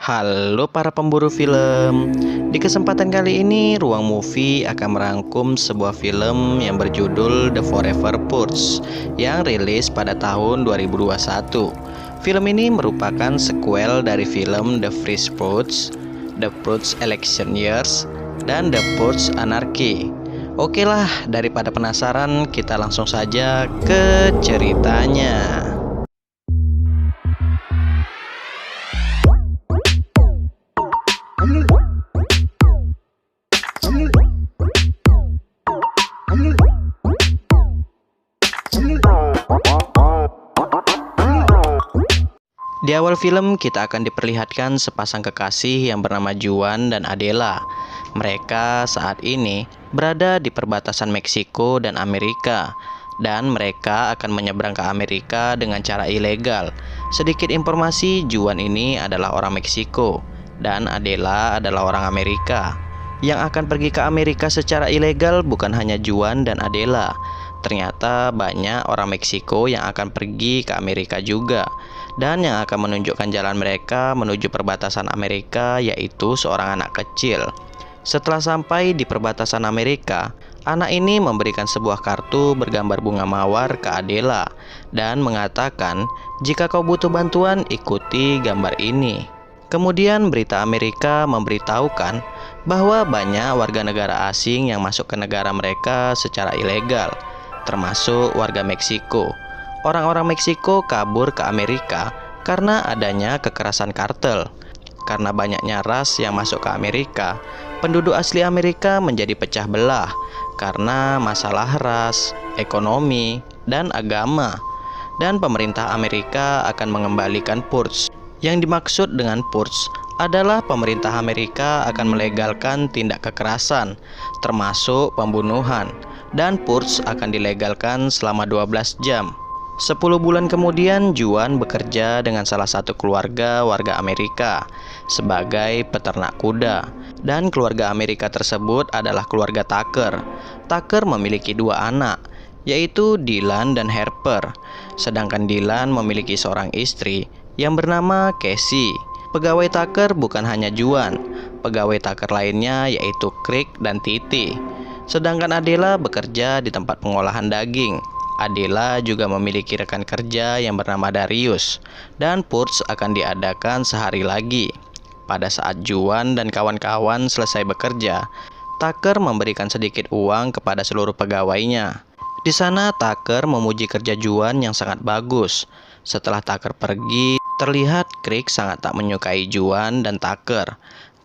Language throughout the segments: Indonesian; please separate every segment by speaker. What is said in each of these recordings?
Speaker 1: Halo para pemburu film. Di kesempatan kali ini Ruang Movie akan merangkum sebuah film yang berjudul The Forever Purge yang rilis pada tahun 2021. Film ini merupakan sequel dari film The Fresh Purge, The Purge Election Years, dan The Purge Anarchy. Oke lah, daripada penasaran, kita langsung saja ke ceritanya. Di awal film kita akan diperlihatkan sepasang kekasih yang bernama Juan dan Adela. Mereka saat ini berada di perbatasan Meksiko dan Amerika, dan mereka akan menyeberang ke Amerika dengan cara ilegal. Sedikit informasi, Juan ini adalah orang Meksiko dan Adela adalah orang Amerika. Yang akan pergi ke Amerika secara ilegal bukan hanya Juan dan Adela. Ternyata banyak orang Meksiko yang akan pergi ke Amerika juga. Dan yang akan menunjukkan jalan mereka menuju perbatasan Amerika yaitu seorang anak kecil. Setelah sampai di perbatasan Amerika, anak ini memberikan sebuah kartu bergambar bunga mawar ke Adela dan mengatakan, "Jika kau butuh bantuan, ikuti gambar ini." Kemudian berita Amerika memberitahukan bahwa banyak warga negara asing yang masuk ke negara mereka secara ilegal, termasuk warga Meksiko. Orang-orang Meksiko kabur ke Amerika karena adanya kekerasan kartel. Karena banyaknya ras yang masuk ke Amerika, penduduk asli Amerika menjadi pecah belah karena masalah ras, ekonomi, dan agama. Dan pemerintah Amerika akan mengembalikan purge. Yang dimaksud dengan purge adalah pemerintah Amerika akan melegalkan tindak kekerasan, termasuk pembunuhan. Dan purge akan dilegalkan selama 12 jam. 10 bulan kemudian, Juan bekerja dengan salah satu keluarga warga Amerika sebagai peternak kuda. Dan keluarga Amerika tersebut adalah keluarga Tucker. Tucker memiliki 2 anak, yaitu Dylan dan Harper. Sedangkan Dylan memiliki seorang istri yang bernama Casey. Pegawai Tucker bukan hanya Juan, pegawai Tucker lainnya yaitu Crick dan Titi. Sedangkan Adela bekerja di tempat pengolahan daging. Adela juga memiliki rekan kerja yang bernama Darius. Dan purge akan diadakan sehari lagi. Pada saat Juan dan kawan-kawan selesai bekerja, Tucker memberikan sedikit uang kepada seluruh pegawainya. Di sana Tucker memuji kerja Juan yang sangat bagus. Setelah Tucker pergi, terlihat Crick sangat tak menyukai Juan dan Tucker.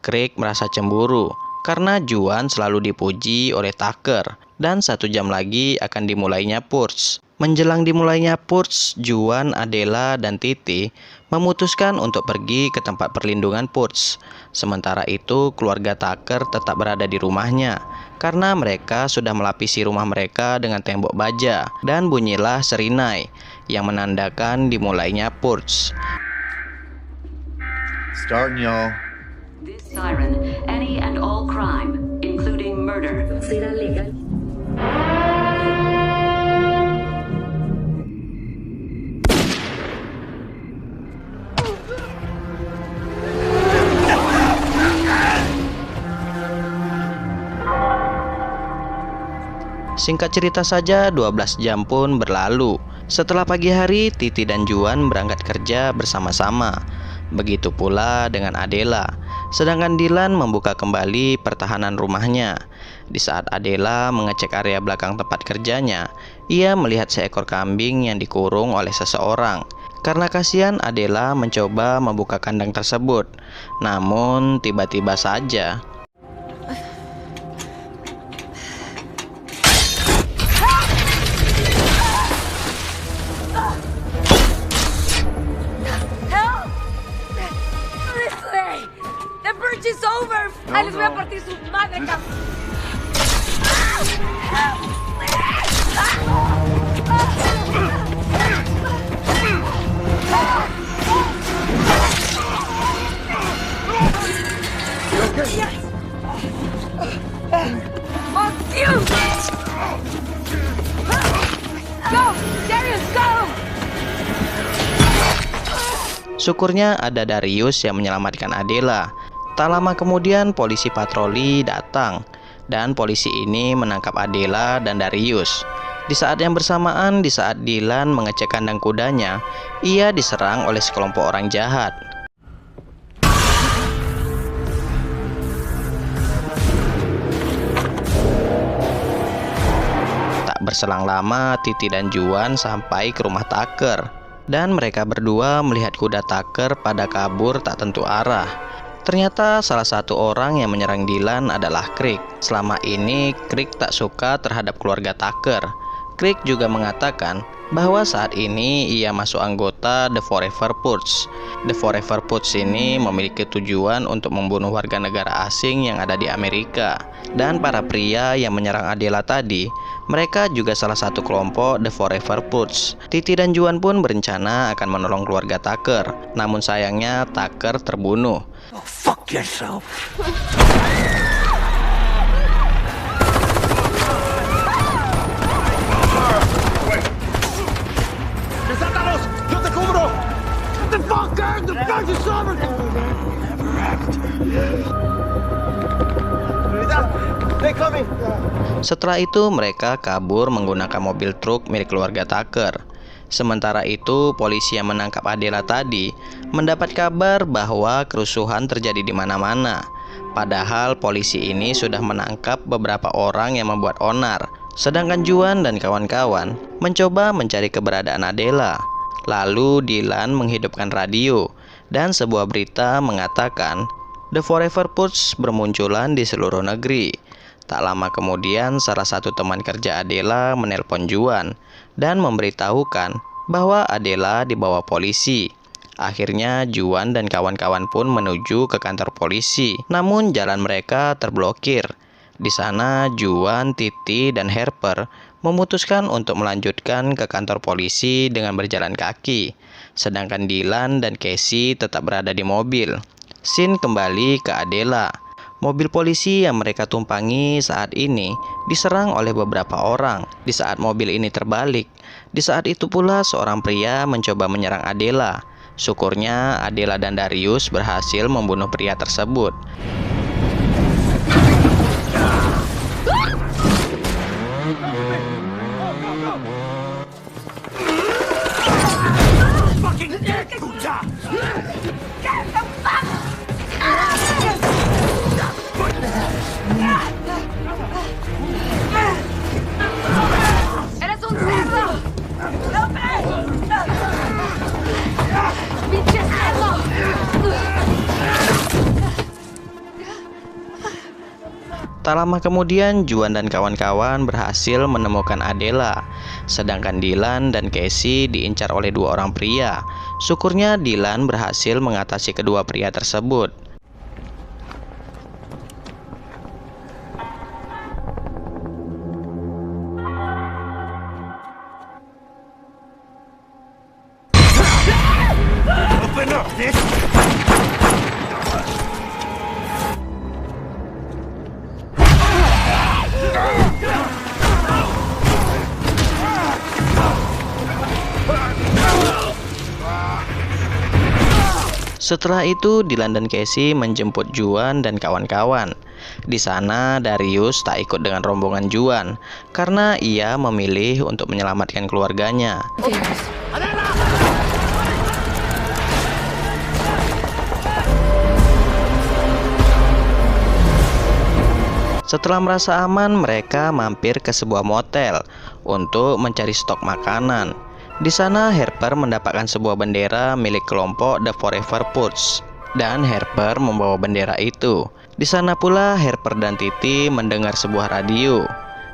Speaker 1: Crick merasa cemburu karena Juan selalu dipuji oleh Tucker. Dan 1 jam lagi akan dimulainya purge. Menjelang dimulainya purge, Juan, Adela, dan Titi memutuskan untuk pergi ke tempat perlindungan purge. Sementara itu, keluarga Tucker tetap berada di rumahnya karena mereka sudah melapisi rumah mereka dengan tembok baja. Dan bunyilah serinai yang menandakan dimulainya purge.
Speaker 2: Starting, y'all.
Speaker 3: This siren, any and all crime, including murder.
Speaker 4: Será legal.
Speaker 1: Singkat cerita saja, 12 jam pun berlalu. Setelah pagi hari, Titi dan Juan berangkat kerja bersama-sama. Begitu pula dengan Adela. Sedangkan Dylan membuka kembali pertahanan rumahnya. Di saat Adela mengecek area belakang tempat kerjanya, ia melihat seekor kambing yang dikurung oleh seseorang. Karena kasihan, Adela mencoba membuka kandang tersebut. Namun tiba-tiba saja
Speaker 4: It's over. Ay, les voy a partir su madre, cabrón. Fuck you! Go, Darius, go!
Speaker 1: Syukurnya ada Darius yang menyelamatkan Adela. Tak lama kemudian polisi patroli datang, dan polisi ini menangkap Adela dan Darius. Di saat yang bersamaan, di saat Dylan mengecek kandang kudanya, ia diserang oleh sekelompok orang jahat. Tak berselang lama, Titi dan Juan sampai ke rumah Tucker, dan mereka berdua melihat kuda Tucker pada kabur tak tentu arah. Ternyata salah satu orang yang menyerang Dylan adalah Crick. Selama ini, Crick tak suka terhadap keluarga Tucker. Crick juga mengatakan bahwa saat ini ia masuk anggota The Forever Purge. The Forever Purge ini memiliki tujuan untuk membunuh warga negara asing yang ada di Amerika. Dan para pria yang menyerang Adela tadi, mereka juga salah satu kelompok The Forever Purge. Titi dan Juan pun berencana akan menolong keluarga Tucker. Namun sayangnya Tucker terbunuh.
Speaker 2: Oh, fuck yourself. ¡Desátalos! ¡Yo te cubro! Get the fuck out! The fuck is over! Never act. They coming.
Speaker 1: Setelah itu mereka kabur menggunakan mobil truk milik keluarga Tucker. Sementara itu, polisi yang menangkap Adela tadi mendapat kabar bahwa kerusuhan terjadi di mana-mana. Padahal polisi ini sudah menangkap beberapa orang yang membuat onar. Sedangkan Juan dan kawan-kawan mencoba mencari keberadaan Adela. Lalu Dylan menghidupkan radio, dan sebuah berita mengatakan The Forever Purge bermunculan di seluruh negeri. Tak lama kemudian, salah satu teman kerja Adela menelpon Juan dan memberitahukan bahwa Adela dibawa polisi. Akhirnya Juan dan kawan-kawan pun menuju ke kantor polisi. Namun jalan mereka terblokir. Di sana Juan, Titi, dan Harper memutuskan untuk melanjutkan ke kantor polisi dengan berjalan kaki. Sedangkan Dylan dan Casey tetap berada di mobil. Scene kembali ke Adela. Mobil polisi yang mereka tumpangi saat ini diserang oleh beberapa orang. Di saat mobil ini terbalik, di saat itu pula seorang pria mencoba menyerang Adela. Syukurnya Adela dan Darius berhasil membunuh pria tersebut.
Speaker 4: ¡Eres un cerdo! ¡Lope! ¡Pinche cerdo!
Speaker 1: Tak lama kemudian, Juan dan kawan-kawan berhasil menemukan Adela. Sedangkan Dylan dan Casey diincar oleh dua orang pria. Syukurnya Dylan berhasil mengatasi kedua pria tersebut.
Speaker 2: Open up, this.
Speaker 1: Setelah itu, Dylan dan Casey menjemput Juan dan kawan-kawan. Di sana, Darius tak ikut dengan rombongan Juan karena ia memilih untuk menyelamatkan keluarganya. Setelah merasa aman, mereka mampir ke sebuah motel untuk mencari stok makanan. Di sana Harper mendapatkan sebuah bendera milik kelompok The Forever Purge, dan Harper membawa bendera itu. Di sana pula Harper dan Titi mendengar sebuah radio.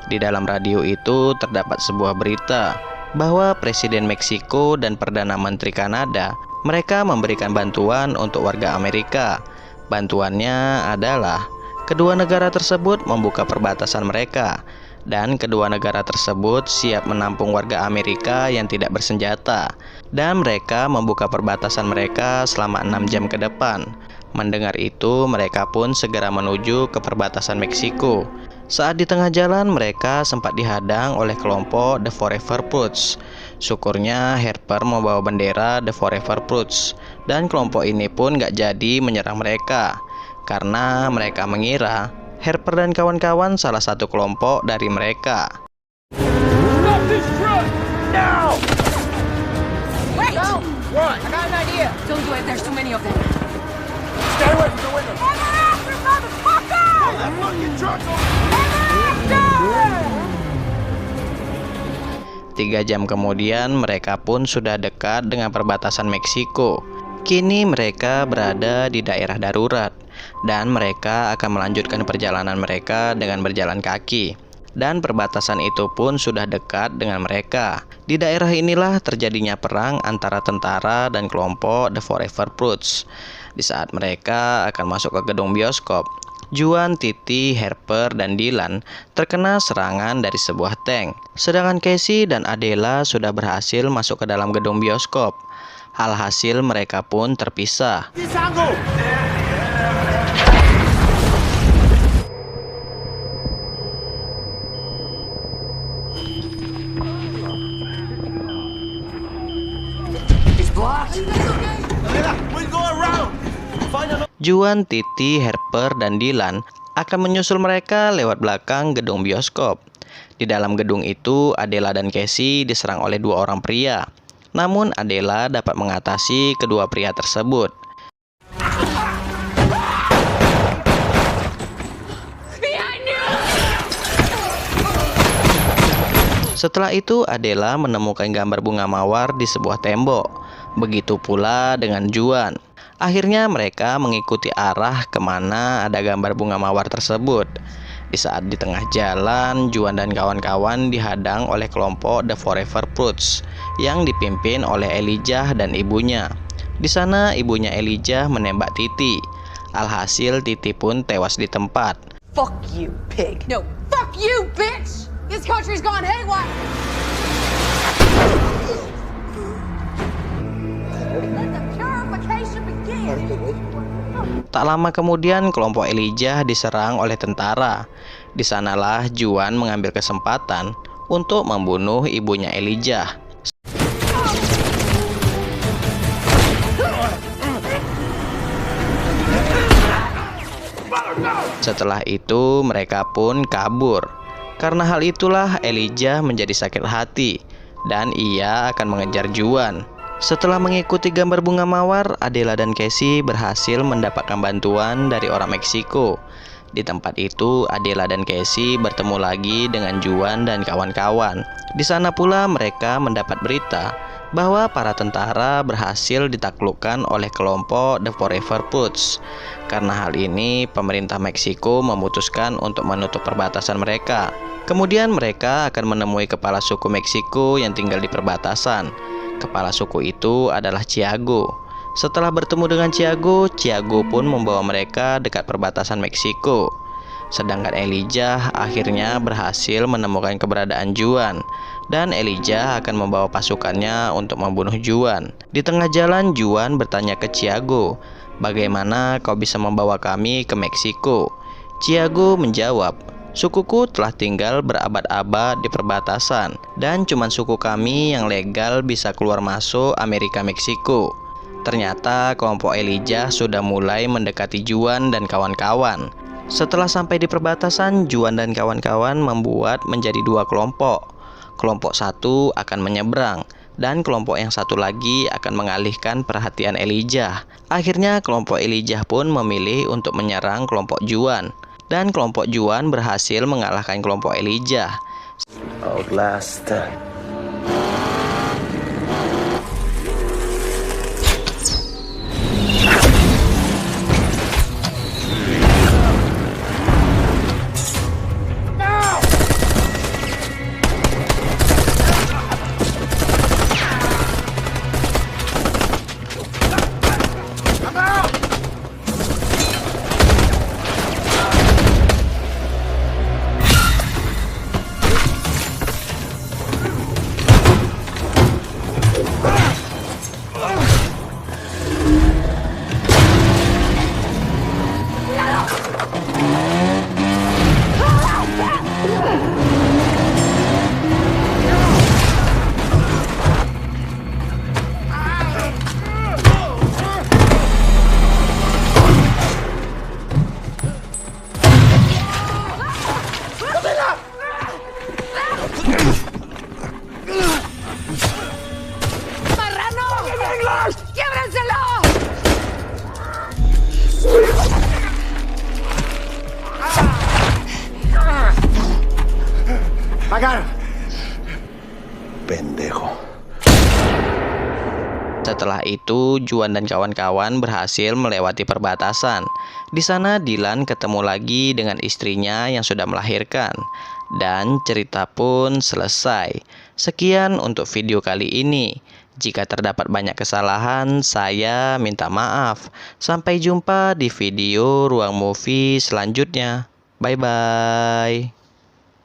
Speaker 1: Di dalam radio itu terdapat sebuah berita bahwa Presiden Meksiko dan Perdana Menteri Kanada mereka memberikan bantuan untuk warga Amerika. Bantuannya adalah kedua negara tersebut membuka perbatasan mereka, dan kedua negara tersebut siap menampung warga Amerika yang tidak bersenjata, dan mereka membuka perbatasan mereka selama 6 jam ke depan. Mendengar itu, mereka pun segera menuju ke perbatasan Meksiko. Saat di tengah jalan, mereka sempat dihadang oleh kelompok The Forever Purge. Syukurnya Harper membawa bendera The Forever Purge. Dan kelompok ini pun gak jadi menyerang mereka, karena mereka mengira Harper dan kawan-kawan salah satu kelompok dari mereka.
Speaker 2: Stop this truck! Now!
Speaker 4: Wait!
Speaker 2: What?
Speaker 4: I got an idea. Don't do it. There's too many of them.
Speaker 2: Stay away from the window!
Speaker 4: Ever after, motherfucker!
Speaker 2: Pull that fucking truck over!
Speaker 4: Ever after!
Speaker 1: 3 jam kemudian mereka pun sudah dekat dengan perbatasan Meksiko. Kini mereka berada di daerah darurat, dan mereka akan melanjutkan perjalanan mereka dengan berjalan kaki. Dan perbatasan itu pun sudah dekat dengan mereka. Di daerah inilah terjadinya perang antara tentara dan kelompok The Forever Fruits. Di saat mereka akan masuk ke gedung bioskop, Juan, Titi, Harper, dan Dylan terkena serangan dari sebuah tank. Sedangkan Casey dan Adela sudah berhasil masuk ke dalam gedung bioskop. Alhasil mereka pun terpisah.
Speaker 2: This angle!
Speaker 4: It's blocked.
Speaker 2: We'll go around! Find another...
Speaker 1: Juan, Titi, Harper, dan Dylan akan menyusul mereka lewat belakang gedung bioskop. Di dalam gedung itu, Adela dan Casey diserang oleh 2 orang pria. Namun Adela dapat mengatasi kedua pria tersebut. Setelah itu Adela menemukan gambar bunga mawar di sebuah tembok. Begitu pula dengan Juan. Akhirnya mereka mengikuti arah kemana ada gambar bunga mawar tersebut. Di saat di tengah jalan, Juan dan kawan-kawan dihadang oleh kelompok The Forever Fruits yang dipimpin oleh Elijah dan ibunya. Di sana ibunya Elijah menembak Titi. Alhasil Titi pun tewas di tempat.
Speaker 5: Fuck you, pig.
Speaker 4: No, fuck you, bitch! This country's gone haywire! Let the purification begin!
Speaker 1: Tak lama kemudian kelompok Elijah diserang oleh tentara. Di sanalah Juan mengambil kesempatan untuk membunuh ibunya Elijah. Setelah itu mereka pun kabur. Karena hal itulah Elijah menjadi sakit hati dan ia akan mengejar Juan. Setelah mengikuti gambar bunga mawar, Adela dan Casey berhasil mendapatkan bantuan dari orang Meksiko. Di tempat itu, Adela dan Casey bertemu lagi dengan Juan dan kawan-kawan. Di sana pula mereka mendapat berita bahwa para tentara berhasil ditaklukkan oleh kelompok The Forever Fruits. Karena hal ini, pemerintah Meksiko memutuskan untuk menutup perbatasan mereka. Kemudian mereka akan menemui kepala suku Meksiko yang tinggal di perbatasan. Kepala suku itu adalah Tiago. Setelah bertemu dengan Tiago, Tiago pun membawa mereka dekat perbatasan Meksiko. Sedangkan Elijah akhirnya berhasil menemukan keberadaan Juan, dan Elijah akan membawa pasukannya untuk membunuh Juan. Di tengah jalan, Juan bertanya ke Tiago, "Bagaimana kau bisa membawa kami ke Meksiko?" Tiago menjawab, "Sukuku telah tinggal berabad-abad di perbatasan, dan cuma suku kami yang legal bisa keluar masuk Amerika Meksiko." Ternyata kelompok Elijah sudah mulai mendekati Juan dan kawan-kawan. Setelah sampai di perbatasan, Juan dan kawan-kawan membuat menjadi 2 kelompok. Kelompok satu akan menyeberang, dan kelompok yang satu lagi akan mengalihkan perhatian Elijah. Akhirnya kelompok Elijah pun memilih untuk menyerang kelompok Juan. Dan kelompok Juan berhasil mengalahkan kelompok Elijah.
Speaker 5: Outlast.
Speaker 2: pendejo.
Speaker 1: Setelah itu, Juan dan kawan-kawan berhasil melewati perbatasan. Di sana, Dylan ketemu lagi dengan istrinya yang sudah melahirkan. Dan cerita pun selesai. Sekian untuk video kali ini. Jika terdapat banyak kesalahan, saya minta maaf. Sampai jumpa di video Ruang Movie selanjutnya. Bye-bye.